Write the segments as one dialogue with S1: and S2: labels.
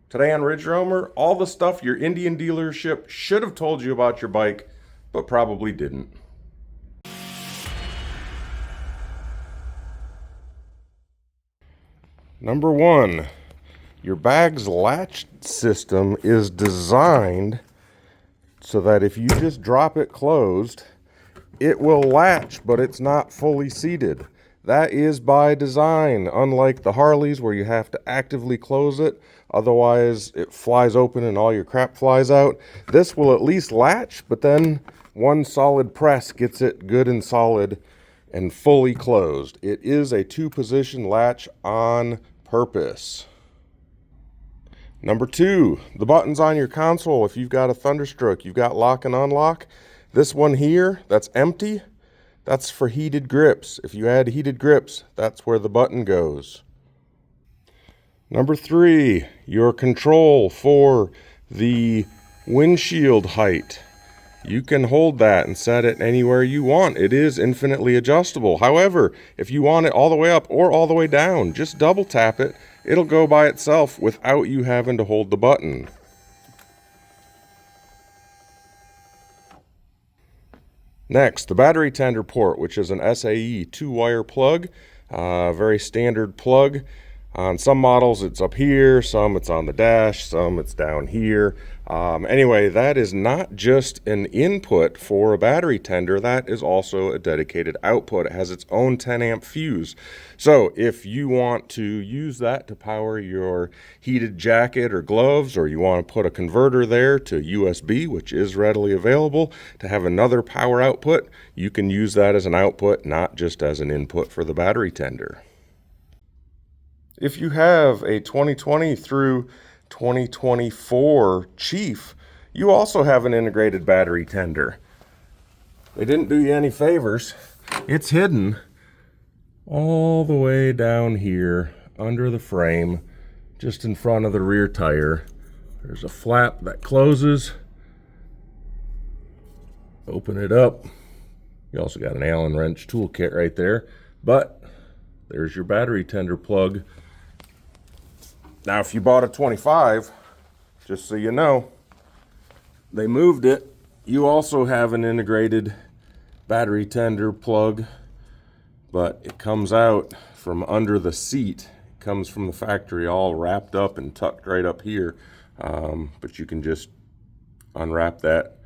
S1: Today on Ridge Roamer, all the stuff your Indian dealership should have told you about your bike, but probably didn't. Number one, your bag's latch system is designed so that if you just drop it closed, it will latch, but it's not fully seated. That is by design, unlike the Harleys where you have to actively close it, otherwise it flies open and all your crap flies out. This will at least latch, but then one solid press gets it good and solid and fully closed. It is a two-position latch on purpose. Number two, the buttons on your console. If you've got a Thunderstroke, you've got lock and unlock. This one here, that's empty. That's for heated grips. If you add heated grips, that's where the button goes. Number three, your control for the windshield height. You can hold that and set it anywhere you want. It is infinitely adjustable. However, if you want it all the way up or all the way down, just double tap it. It'll go by itself without you having to hold the button. Next, the battery tender port, which is an SAE 2-wire plug, very standard plug. On some models it's up here, some it's on the dash, some it's down here. Anyway, that is not just an input for a battery tender, that is also a dedicated output. It has its own 10 amp fuse. So if you want to use that to power your heated jacket or gloves, or you want to put a converter there to USB, which is readily available, to have another power output, you can use that as an output, not just as an input for the battery tender. If you have a 2020 through 2024 Chief, you also have an integrated battery tender. They didn't do you any favors. It's hidden all the way down here under the frame, just in front of the rear tire. There's a flap that closes. Open it up. You also got an Allen wrench toolkit right there, but there's your battery tender plug. Now, if you bought a 25, just so you know, they moved it. You also have an integrated battery tender plug, but it comes out from under the seat. It comes from the factory all wrapped up and tucked right up here. But you can just unwrap that,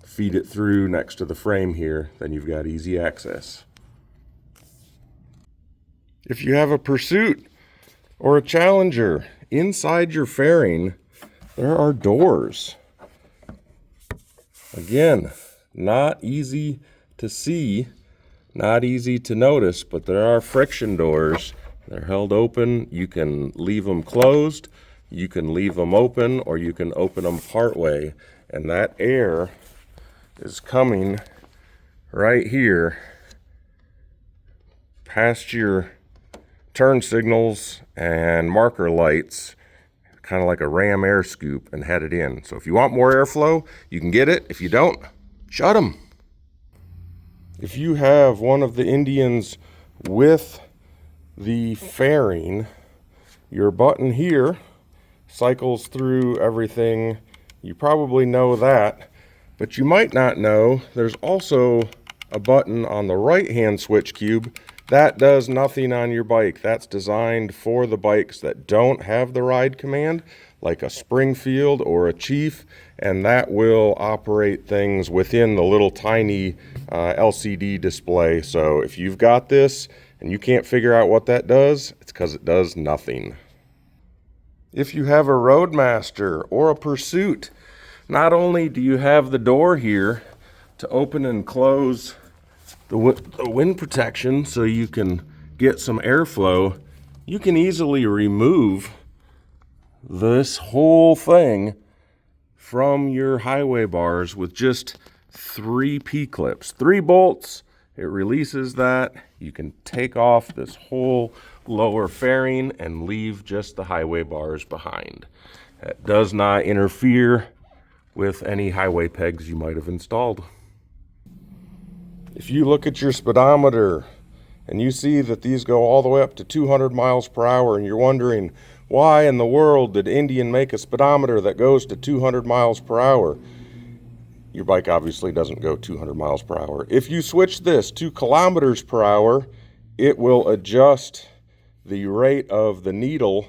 S1: feed it through next to the frame here, then you've got easy access. If you have a Pursuit or a Challenger, inside your fairing, there are doors. Again, not easy to see, not easy to notice, but there are friction doors. They're held open. You can leave them closed, you can leave them open, or you can open them partway. And that air is coming right here past your turn signals and marker lights, kind of like a ram air scoop, and head it in. So if you want more airflow, you can get it. If you don't, shut them. If you have one of the Indians with the fairing, your button here cycles through everything. You probably know that, but you might not know there's also a button on the right-hand switch cube that does nothing on your bike. That's designed for the bikes that don't have the ride command, like a Springfield or a Chief, and that will operate things within the little tiny LCD display. So if you've got this and you can't figure out what that does, it's because it does nothing. If you have a Roadmaster or a Pursuit, not only do you have the door here to open and close the wind protection so you can get some airflow, you can easily remove this whole thing from your highway bars with just 3 P-clips. 3 bolts, it releases that. You can take off this whole lower fairing and leave just the highway bars behind. That does not interfere with any highway pegs you might have installed. If you look at your speedometer and you see that these go all the way up to 200 miles per hour and you're wondering, Why in the world did Indian make a speedometer that goes to 200 miles per hour? Your bike obviously doesn't go 200 miles per hour. If you switch this to kilometers per hour, it will adjust the rate of the needle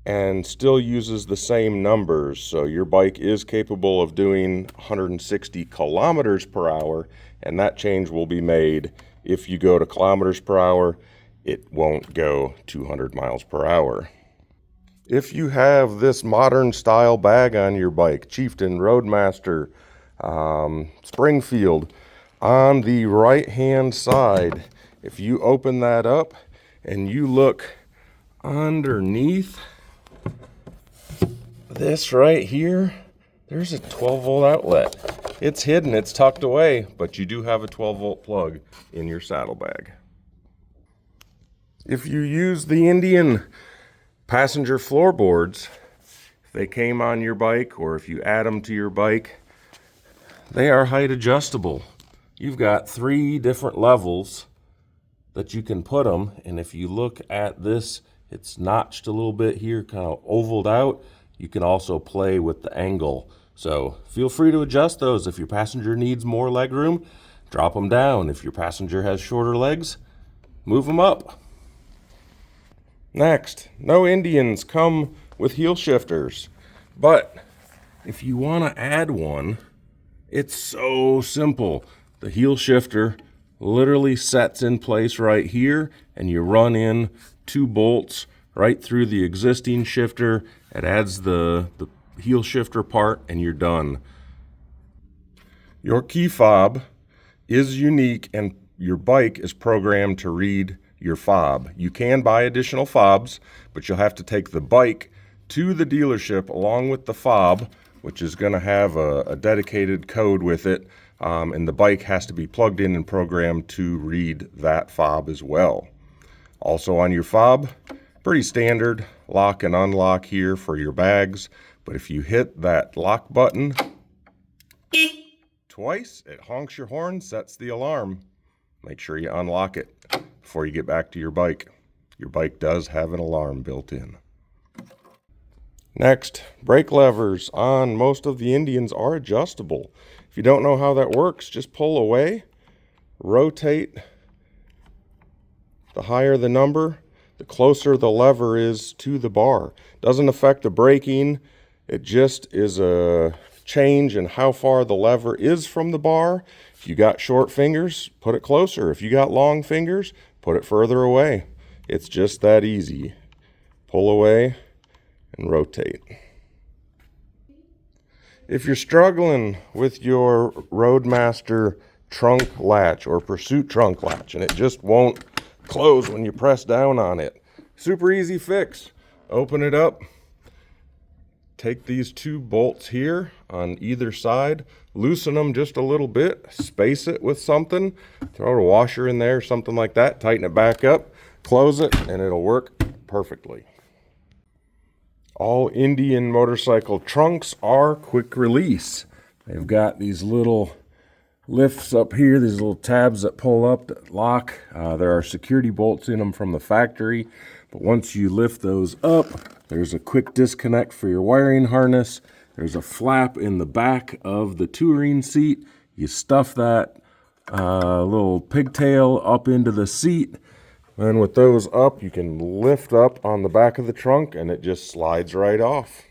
S1: and still uses the same numbers. So your bike is capable of doing 160 kilometers per hour, and that change will be made. If you go to kilometers per hour, it won't go 200 miles per hour. If you have this modern style bag on your bike, Chieftain, Roadmaster, Springfield, on the right hand side, if you open that up and you look underneath this right here, there's a 12-volt outlet. It's hidden, it's tucked away, but you do have a 12-volt plug in your saddlebag. If you use the Indian passenger floorboards, if they came on your bike or if you add them to your bike, they are height adjustable. You've got 3 different levels that you can put them, and if you look at this, it's notched a little bit here, kind of ovaled out. You can also play with the angle. So feel free to adjust those. If your passenger needs more leg room, drop them down. If your passenger has shorter legs, move them up. Next, no Indians come with heel shifters, but if you want to add one, it's so simple. The heel shifter literally sets in place right here, and you run in 2 bolts right through the existing shifter. It adds the heel shifter part, and you're done. Your key fob is unique, and your bike is programmed to read your fob. You can buy additional fobs, but you'll have to take the bike to the dealership along with the fob, which is going to have a dedicated code with it, and the bike has to be plugged in and programmed to read that fob as well. Also on your fob, pretty standard lock and unlock here for your bags, but if you hit that lock button twice, it honks your horn, sets the alarm. Make sure you unlock it before you get back to your bike. Your bike does have an alarm built in. Next, brake levers on most of the Indians are adjustable. If you don't know how that works, just pull away, rotate. The higher the number, the closer the lever is to the bar. Doesn't affect the braking. It just is a change in how far the lever is from the bar. If you got short fingers, put it closer. If you got long fingers, put it further away. It's just that easy. Pull away and rotate. If you're struggling with your Roadmaster trunk latch or Pursuit trunk latch and it just won't close when you press down on it, super easy fix. Open it up, take these 2 bolts here on either side, loosen them just a little bit, space it with something, throw a washer in there, something like that, tighten it back up, close it, and it'll work perfectly. All Indian motorcycle trunks are quick release. They've got these little lifts up here, these little tabs that pull up that lock. There are security bolts in them from the factory, but once you lift those up, there's a quick disconnect for your wiring harness. There's a flap in the back of the touring seat. You stuff that little pigtail up into the seat. And with those up, you can lift up on the back of the trunk and it just slides right off.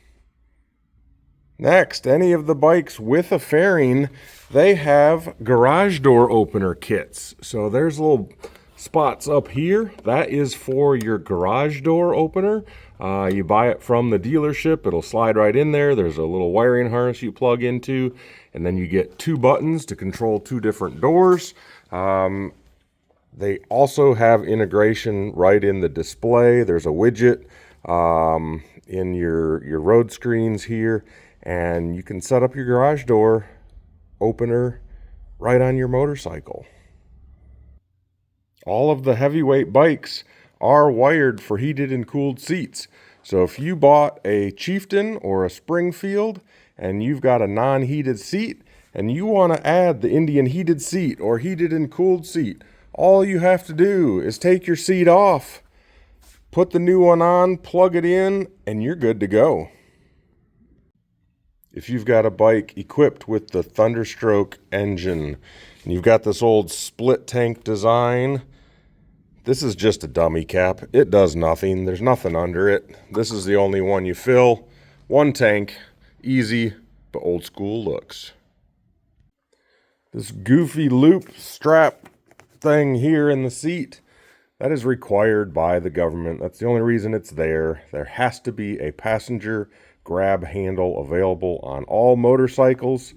S1: Next, any of the bikes with a fairing, they have garage door opener kits. So there's little spots up here. That is for your garage door opener. You buy it from the dealership. It'll slide right in there. There's a little wiring harness you plug into, and then you get 2 buttons to control 2 different doors. They also have integration right in the display. There's a widget in your road screens here, and you can set up your garage door opener right on your motorcycle. All of the heavyweight bikes are wired for heated and cooled seats. So if you bought a Chieftain or a Springfield and you've got a non-heated seat and you want to add the Indian heated seat or heated and cooled seat, all you have to do is take your seat off, Put the new one on, plug it in, and you're good to go. If you've got a bike equipped with the Thunderstroke engine, and you've got this old split tank design, this is just a dummy cap. It does nothing. There's nothing under it. This is the only one you fill. One tank, easy, but old school looks. This goofy loop strap thing here in the seat, that is required by the government. That's the only reason it's there. There has to be a passenger grab handle available on all motorcycles.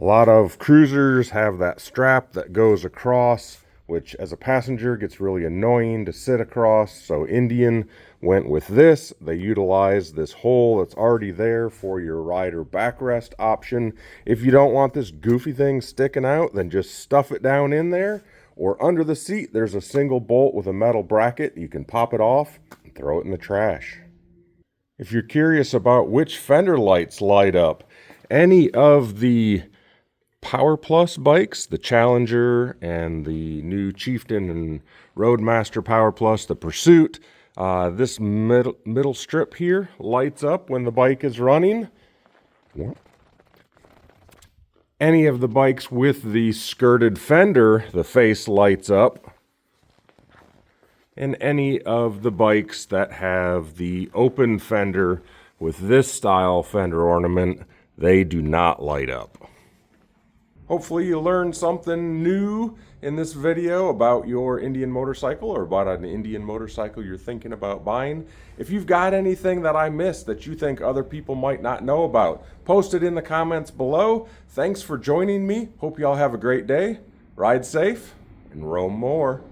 S1: A lot of cruisers have that strap that goes across, which as a passenger gets really annoying to sit across. So Indian went with this. They utilized this hole that's already there for your rider backrest option. If you don't want this goofy thing sticking out, then just stuff it down in there. Or under the seat, there's a single bolt with a metal bracket. You can pop it off and throw it in the trash. If you're curious about which fender lights light up, any of the Power Plus bikes, the Challenger and the new Chieftain and Roadmaster Power Plus, the Pursuit, this middle strip here lights up when the bike is running. Any of the bikes with the skirted fender, the face lights up. And any of the bikes that have the open fender with this style fender ornament, they do not light up. Hopefully you learned something new in this video about your Indian motorcycle or about an Indian motorcycle you're thinking about buying. If you've got anything that I missed that you think other people might not know about, post it in the comments below. Thanks for joining me. Hope you all have a great day. Ride safe and roam more.